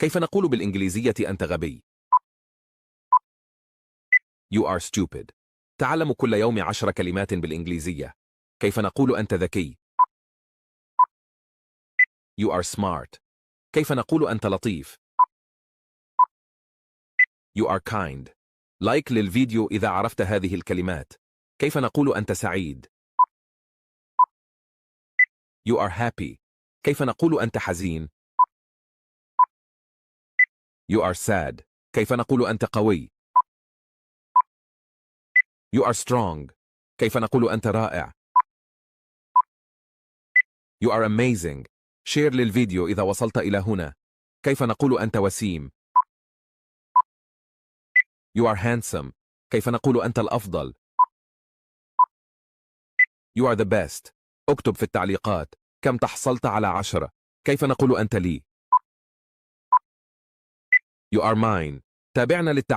كيف نقول بالإنجليزية أنت غبي؟ You are stupid. تعلم كل يوم 10 كلمات بالإنجليزية. كيف نقول أنت ذكي؟ You are smart. كيف نقول أنت لطيف؟ You are kind. لايك للفيديو إذا عرفت هذه الكلمات. كيف نقول أنت سعيد؟ You are happy. كيف نقول أنت حزين؟ You are sad. كيف نقول أنت قوي؟ You are strong. كيف نقول أنت رائع؟ You are amazing. شير للفيديو إذا وصلت إلى هنا. كيف نقول أنت وسيم؟ You are handsome. كيف نقول أنت الأفضل؟ You are the best. اكتب في التعليقات كم تحصلت على 10. كيف نقول أنت لي؟ You are mine. تابعنا للتعليقات.